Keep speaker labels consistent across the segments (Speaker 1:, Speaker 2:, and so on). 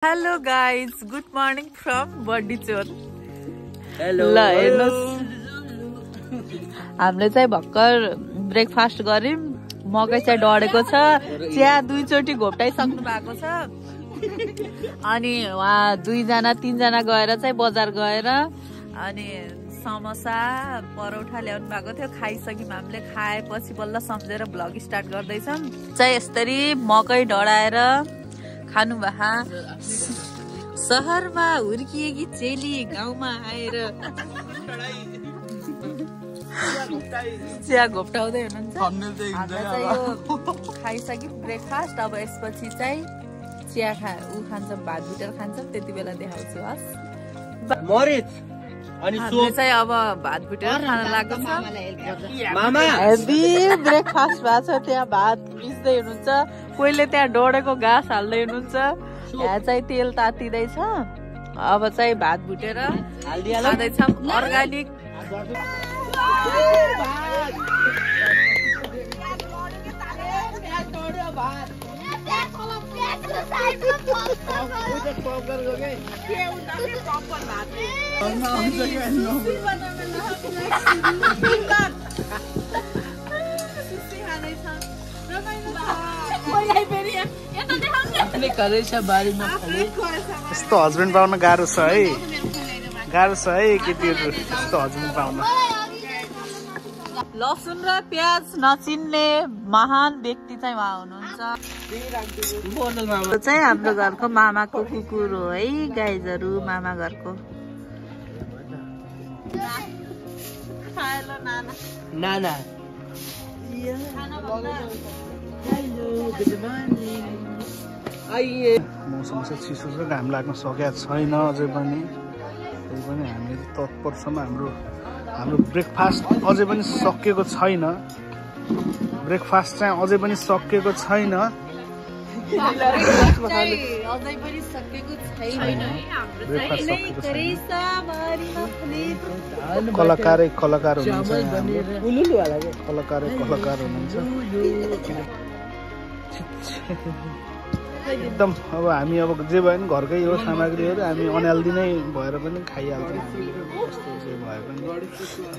Speaker 1: Hello guys, good morning from Bardicor.
Speaker 2: Hello.
Speaker 1: ल हेर्नुस् हामीले चाहिँ भर्खर ब्रेकफास्ट गर्यौं। मकै चाहिँ डढेको छ, चिया दुईचोटी घोप्टाइसक्नु भएको छ। अनि वहाँ दुईजना तीनजना गएर चाहिँ बजार गएर अनि समोसा परौठा ल्याउनु भएको थियो, खाइसक्यौं हामीले। खाएपछि बल्ल सम्झेर भ्लग स्टार्ट गर्दैछौं। चाहिँ यसरी मकै डढाएर खानु भहा। शहरमा हुर्किएकी चेली गाउँमा आएर चिया घोप्टाउँदै हुनुहुन्छ। खाइसक्यौं ब्रेकफास्ट। अब यसपछि चाहिँ चिया खान्छौं, भात भुटेर खान्छौं, त्यति बेला देखाउँछु। हस् हामीले चाहिँ अब भात भुटेर खान लागेको छ। हेभी ब्रेकफास्ट भएको छ। त्यहाँ भात पिस्दै हुनुहुन्छ, कोहीले त्यहाँ डढेको घाँस हाल्दै हुनुहुन्छ। यहाँ चाहिँ तेल तातिँदैछ। अब चाहिँ भात भुटेर खाँदैछौँ अर्ग्यानिक।
Speaker 2: यस्तो हस्बेन्ड पाउन गाह्रो छ है, गाह्रो छ है केटीहरू यस्तो हस्बेन्ड पाउन।
Speaker 1: लसुन र प्याज नचिन्ने महान व्यक्ति चाहिँ उहाँ हुनुहुन्छ। चाहिँ हाम्रो घरको मामाको कुकुर हो है गाइजहरू, मामा घरको।
Speaker 2: नाना मौसम चाहिँ चिसो छ, घाम लाग्न सकेको छैन अझै पनि। त्यही पनि हामी तत्पर छौँ। हाम्रो ब्रेकफास्ट अझै पनि सकिएको छैन। ब्रेकफास्ट चाहिँ अझै पनि सकिएको छैन। कलाकारै कलाकार हुनुहुन्छ, कलाकार हुनुहुन्छ एकदम। अब हामी अब जे भयो नि घरकै हो सामग्रीहरू, हामी अनहेल्दी नै भएर पनि खाइहाल्छौँ। कस्तो चाहिँ भए पनि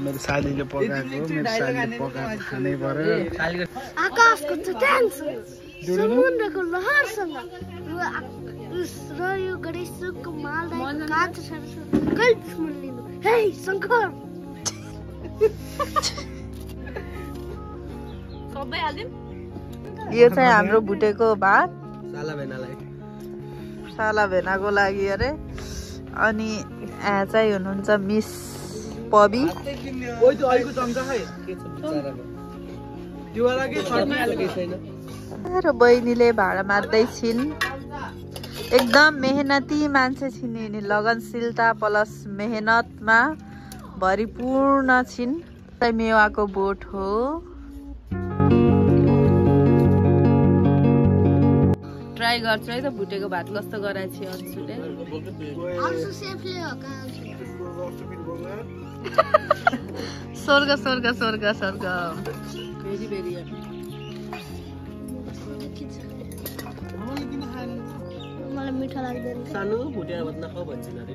Speaker 2: मेरो सालीले पकाएको हो, मेरो सालीले पकाएको खानै पर्यो।
Speaker 3: आकाशको चट्याङ समुद्रको लहरसँग र यो गणेशको मालदायको काँच कहिले दुश्मन लिनु। हे शङ्कर सबै हाल्दिम।
Speaker 1: यो चाहिँ हाम्रो भुटेको भात
Speaker 2: साला
Speaker 1: भेनाको लागि अरे। अनि यहाँ चाहिँ हुनुहुन्छ मिस पबी र बहिनीले भाडा मार्दै छिन्। एकदम मेहनती मान्छे छिन् यिनी, लगनशीलता प्लस मेहनतमा भरिपूर्ण छिन्। मेवाको बोट हो। ट्राई गर्छु है त भुटेको भात कस्तो गराएछ अन्सुले। स्वर्ग स्वर्ग स्वर्ग स्वर्ग।
Speaker 3: मलाई मिठो लाग्दैन।
Speaker 2: सानो भुटेर भात नखाऊ भन्छ अरे।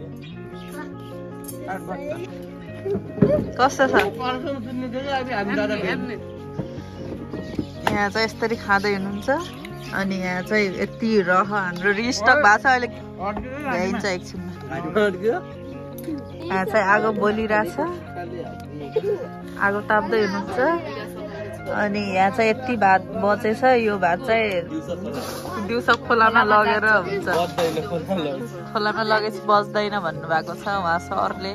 Speaker 1: कस्तो छ? यहाँ चाहिँ यसरी खाँदै हुनुहुन्छ। अनि यहाँ चाहिँ यति रह हाम्रो रिस्टक भएको छ अहिले, भ्याइन्छ एकछिनमा। यहाँ चाहिँ आगो बोलिरहेछ, आगो ताप्दै हुनुहुन्छ। अनि यहाँ चाहिँ यति भात बचेछ। यो भात चाहिँ दिउँसो खोलामा लगेर हुन्छ, खोलामा लगेपछि बच्दैन भन्नुभएको छ उहाँ सरले।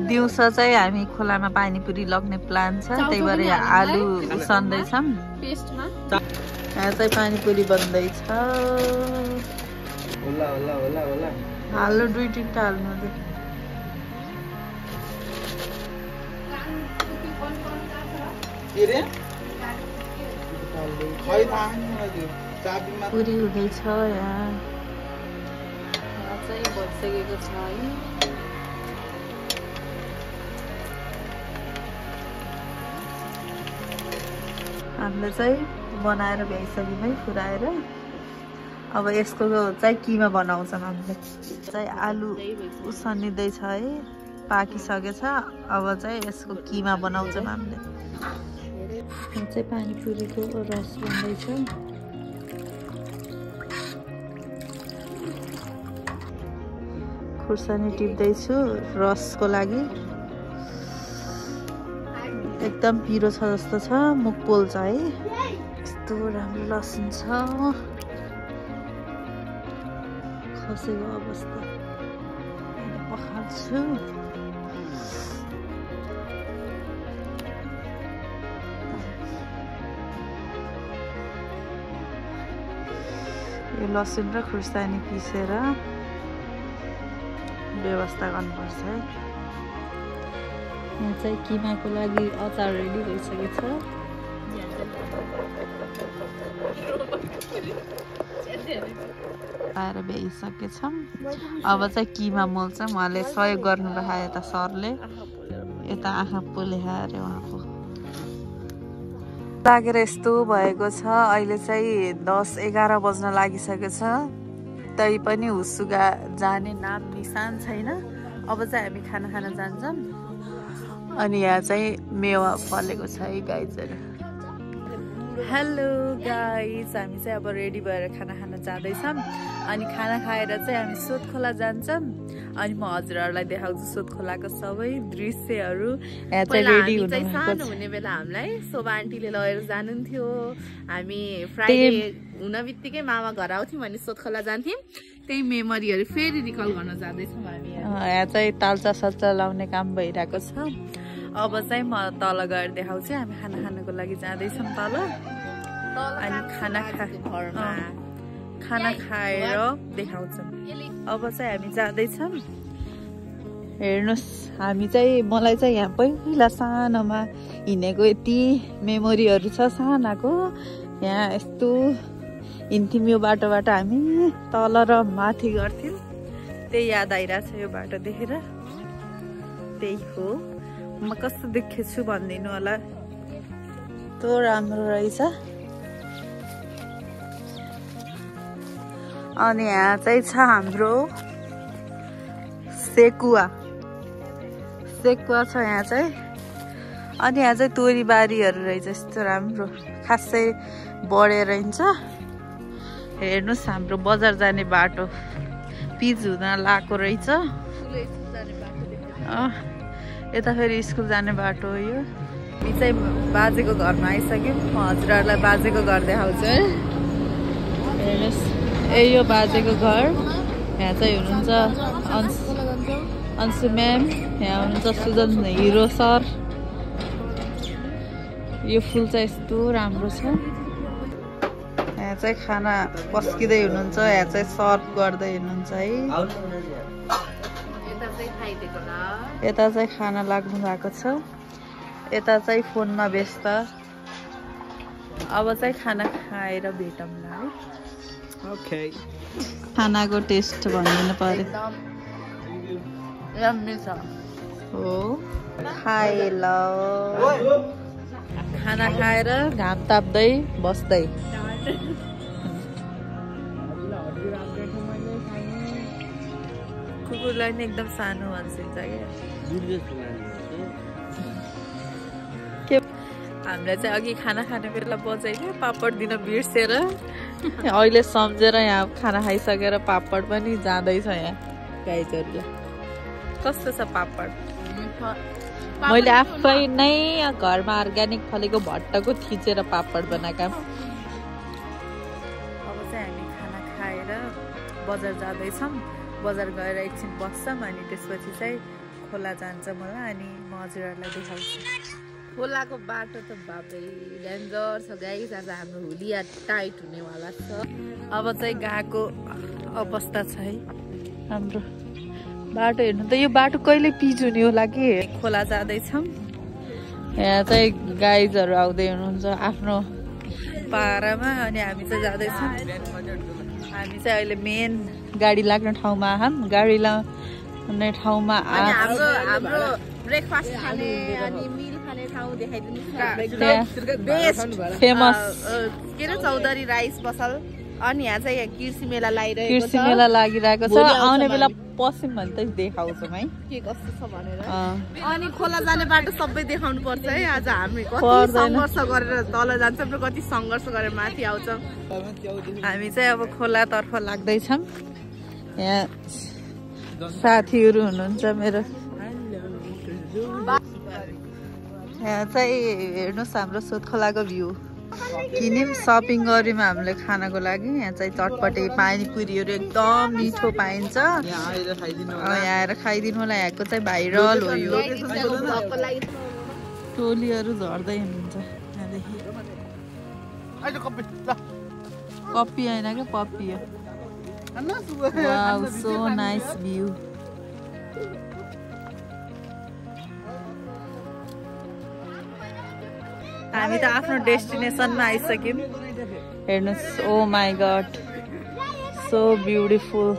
Speaker 1: दिउँसो चाहिँ हामी खोलामा पानीपुरी लग्ने प्लान छ, त्यही भएर आलु उसान्दैछौँ। यहाँ चाहिँ पानीपुरी बन्दैछ। हाल्नु दुई तिनवटा हाल्नु। पुरी हुँदैछ। यहाँ चाहिँ भइसकेको छ है। हामीले चाहिँ बनाएर भ्याइसक्यौँ है, फुराएर। अब यसको चाहिँ किमा बनाउँछौँ हामीले चाहिँ आलु उसिन्दैछ है पाकिसकेछ अब चाहिँ यसको किमा बनाउँछौँ हामीले चाहिँ पानीपुरीको रस बन्दैछ खुर्सानी टिप्दैछु रसको लागि एकदम पिरो छ जस्तो छ मुख पोल्छ है यस्तो राम्रो लसुन छ खसेको अवस्था पखाल्छु यो लसुन र खुर्सानी पिसेर व्यवस्था गर्नुपर्छ है यहाँ चाहिँ किमाको लागि अचार रेडी भइसकेको छ आएर भ्याइसकेछौँ अब चाहिँ किमा मोल्छौँ उहाँले सहयोग गर्नुभयो यता सरले यता आँखा पोलेहा अरे उहाँको लागेर यस्तो भएको छ अहिले चाहिँ 10-11 बज्न लागिसकेको छ तै पनि हुसुगा जाने नाम निशान छैन अब चाहिँ हामी खाना खान जान्छौँ अनि यहाँ चाहिँ मेवा फलेको छ है गाइजहरू हेलो गाइज हामी चाहिँ अब रेडी भएर खाना खान जाँदैछौँ अनि खाना खाएर चाहिँ हामी सोध खोला जान्छौँ अनि म हजुरहरूलाई देखाउँछु सोध खोलाको सबै दृश्यहरू यहाँ चाहिँ रेडी
Speaker 4: सानो हुने बेला हामीलाई शोभा आन्टीले लगेर जानुहुन्थ्यो हामी फ्राइडे हुन बित्तिकै मामा घर आउँथ्यौँ अनि सोध खोला जान्थ्यौँ त्यही मेमोरीहरू फेरि रिकल गर्न जाँदैछौँ हामी
Speaker 1: यहाँ चाहिँ तालचा सल्चा लाउने काम भइरहेको छ अब चाहिँ म तल गएर देखाउँछु हामी खाना खानको लागि जाँदैछौँ तल अनि खाना खाएर देखाउँछौँ अब चाहिँ हामी जाँदैछौँ हेर्नुहोस् हामी चाहिँ मलाई चाहिँ यहाँ पहिला सानोमा हिँडेको यति मेमोरीहरू छ सानाको यहाँ यस्तो हिँड्थ्यौँ यो बाटोबाट हामी तल र माथि गर्थ्यौँ त्यही याद आइरहेछ यो बाटो देखेर त्यही हो म कस्तो देखेछु भनिदिनु होला त्यो राम्रो रहेछ अनि यहाँ चाहिँ छ हाम्रो सेकुवा छ यहाँ चाहिँ अनि यहाँ चाहिँ तोरीबारीहरू रहेछ यस्तो राम्रो खासै बढेर हिँड्छ हेर्नुहोस् हाम्रो बजार जाने बाटो पिच हुन लाएको रहेछ यता फेरि स्कुल जाने बाटो हो यो हामी चाहिँ बाजेको घरमा आइसक्यौँ म हजुरहरूलाई बाजेको घर देखाउँछु है हेर्नुहोस् यो बाजेको घर यहाँ चाहिँ हुनुहुन्छ अन्सु म्याम यहाँ हुनुहुन्छ सुजन हिरो सर यो फुल चाहिँ यस्तो राम्रो छ यहाँ चाहिँ खाना पस्किँदै हुनुहुन्छ यहाँ चाहिँ सर्भ गर्दै हुनुहुन्छ है यता चाहिँ खाना लाग्नु भएको छ यता चाहिँ फोनमा व्यस्त अब चाहिँ खाना खाएर भेटौँ न है
Speaker 2: ओके
Speaker 1: खानाको टेस्ट भनिदिनु पर्यो हो खाए ल खाना खाएर घाम ताप्दै बस्दै कुकुरलाई नि एकदम सानो भन्छिन्छ क्या हामीलाई चाहिँ अघि खाना खाने बेला बजाइदियो पापड दिन बिर्सेर अहिले सम्झेर यहाँ खाना खाइसकेर पापड पनि जाँदैछ यहाँ गाइजहरूले कस्तो छ पापड मैले आफै नै घरमा अर्ग्यानिक फलेको भट्टको थिचेर पापड बनाएका अब चाहिँ हामी खाना खाएर बजार जाँदैछौँ बजार गएर एकछिन बस्छौँ अनि त्यसपछि चाहिँ खोला जान्छ मलाई अनि म हजुरहरूलाई देखाउँछु
Speaker 4: खोलाको बाटो त बाबै डेन्जर छ गाइस आज हाम्रो हुलिया टाइट हुनेवाला छ
Speaker 1: अब चाहिँ गएको अवस्था छ है हाम्रो बाटो हेर्नु त यो बाटो कहिले पिच हुने होला कि खोला जाँदैछौँ यहाँ चाहिँ गाइजहरू आउँदै हुनुहुन्छ आफ्नो पारामा अनि हामी चाहिँ जाँदैछौँ हामी चाहिँ अहिले मेन गाडी लाग्ने ठाउँमा गाडी लाग्ने ठाउँमा
Speaker 4: हाम्रो ब्रेकफास्ट खाने अनि मिल खाने ठाउँ देखाइदिनु बेस्ट
Speaker 1: फेमस
Speaker 4: के अरे चौधरी राइस पसल अनि यहाँ चाहिँ यहाँ कृषि मेला लागिरहेको छ।
Speaker 1: कृषि मेला लागिरहेको छ। आउने बेला पस्यौँ भने त देखाउँछौँ है
Speaker 4: के कस्तो छ भनेर। अनि खोला जाने बाटो सबै देखाउनु पर्छ है। आज हामी कति सङ्घर्ष गरेर तल जान्छौँ र कति सङ्घर्ष गरेर माथि आउँछौँ।
Speaker 1: हामी चाहिँ अब खोलातर्फ लाग्दैछौँ। यहाँ साथीहरू हुनुहुन्छ मेरो। यहाँ चाहिँ हेर्नुहोस् हाम्रो सोध खोलाको भ्यू। किन्यौँ, सपिङ गऱ्यौँ हामीले खानको लागि। यहाँ चाहिँ चटपटे पानीपुरीहरू एकदम मिठो पाइन्छ। यहाँ आएर खाइदिनु होला। यहाँको चाहिँ भाइरल हो यो। टोलीहरू झर्दै हुनुहुन्छ यहाँदेखि। कपी होइन क्या, पप्पी हो। Wow, so nice view. हामी त आफ्नो डेस्टिनेसनमा आइसक्यौँ। हेर्नुहोस्, ओ माई गड, सो ब्युटिफुल।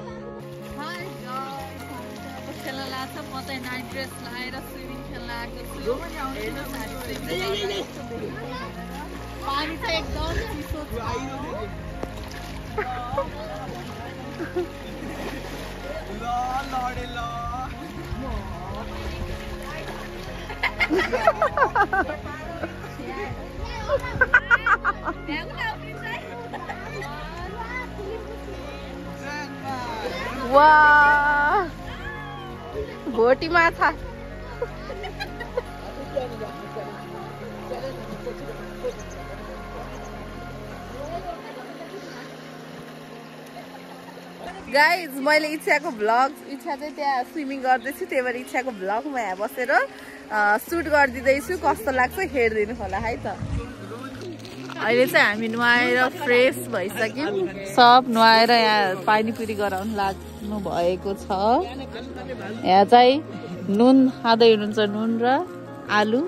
Speaker 4: पानी चाहिँ एकदम चिसो छ।
Speaker 1: वाह, भोटी माछा।
Speaker 4: गाइज, मैले इच्छाको भ्लग, इच्छा चाहिँ त्यहाँ स्विमिङ गर्दैछु, त्यही भएर इच्छाको भ्लग म यहाँ बसेर सुट गरिदिँदैछु। कस्तो लाग्छ हेरिदिनु होला है त।
Speaker 1: अहिले चाहिँ हामी नुहाएर फ्रेस भइसक्यौँ। सब नुहाएर यहाँ पानीपुरी गराउनु लाग्नु भएको छ। यहाँ चाहिँ नुन खाँदै हुनुहुन्छ, नुन र आलु।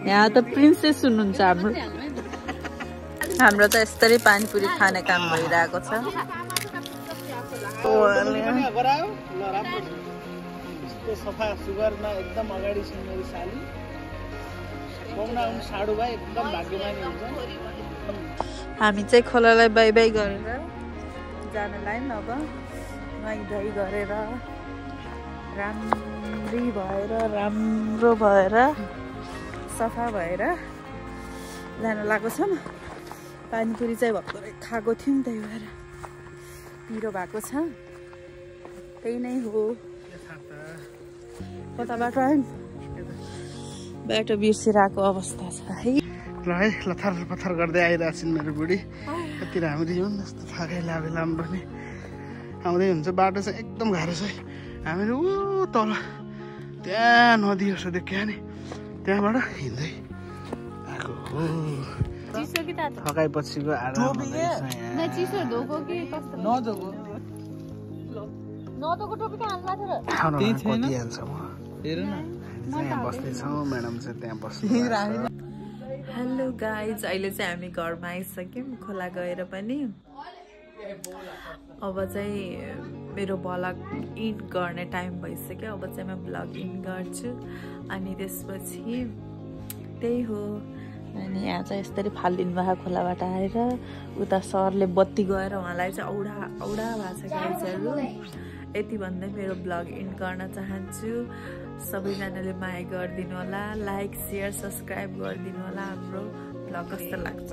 Speaker 1: यहाँ त प्रिन्सेस हुनुहुन्छ हाम्रो। हाम्रो चाहिँ यस्तै पानीपुरी खाने काम भइरहेको छ।
Speaker 2: सफा सुगरमा एकदम अगाडि छ मेरो साली। साडु भाइ एकदम भाग्यमानी हुन्छ।
Speaker 1: हामी चाहिँ खोलालाई बाई बाई गरेर जानलाई अब नुहाइधुवाइ गरेर राम्री भएर, राम्रो भएर, सफा भएर जान लागेको छौँ। पानीपुरी चाहिँ भर्खरै खाएको थियौँ, त्यही भएर पिरो भएको छ। त्यही नै हो। कता बाटो आयौँ? बाटो बिर्सिरहेको अवस्था छ है।
Speaker 2: ल है, लथार पथार गर्दै आइरहेछन् मेरो बुढी। कति राम्री हुन्, जस्तो थाकै लाम पनि आउँदै हुन्छ। बाटो चाहिँ एकदम गाह्रो छ है। हामीहरू ऊ तल त्यहाँ नदी जस्तो देख्यो नि, त्यहाँबाट हिँड्दै आएको हो। थकाइपछिको आराम बस्दैछौँ। म्याडम चाहिँ त्यहाँ बस्नु।
Speaker 1: हेलो गाइज, अहिले चाहिँ हामी घरमा आइसक्यौँ खोला गएर पनि। अब चाहिँ मेरो भ्लग इन्ड गर्ने टाइम भइसक्यो। अब चाहिँ म भ्लग इन्ड गर्छु। अनि त्यसपछि त्यही हो। अनि यहाँ चाहिँ यसरी फालिदिनु भएको खोलाबाट आएर। उता सरले बत्ती गएर उहाँलाई चाहिँ औडा भएको छ गाइजहरू। यति भन्दै मेरो भ्लग इन्ड गर्न चाहन्छु। सबैजनाले माया गरिदिनु होला, लाइक, सेयर, सब्सक्राइब गरिदिनु होला। हाम्रो भ्लग कस्तो लाग्छ?